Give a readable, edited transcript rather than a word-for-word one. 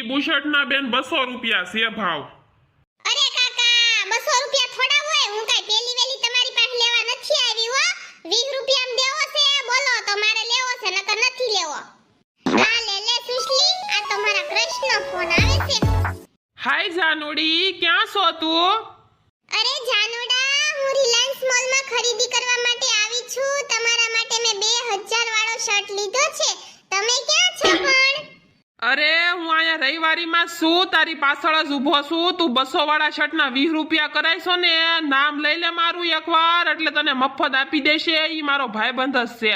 Bush shirt ના બેન 200 રૂપિયા છે ભાવ. અરે કાકા 200 રૂપિયા થોડા હોય, હું કઈ પેલી વેલી તમારી પાસે લેવા નથી આવી હો. 20 રૂપિયામાં દેવો છે, બોલો તો મારે લેવો છે નકર નથી લેવો. આ લે સુશલી, આ તો મારા કૃષ્ણ ફોન આવે છે. હાય જાનુડી, ક્યાં છો તું? અરે જાનુડા, હું રિલાયન્સ મોલમાં ખરીદી કરવા માટે આવી છું. તમારા માટે મેં 2000 વાળો શર્ટ લીધો છે. તમે ક્યાં છો પણ? અરે હું અહીંયા રવિવારીમાં છું, તારી પાછળ જ ઊભો છું. તું 200 વાળા શર્ટના 20 રૂપિયા કરાઈશો ને, નામ લઈ લે મારું એકવાર, એટલે તને મફત આપી દેશે. ઈ મારો ભાઈબંધ જ છે.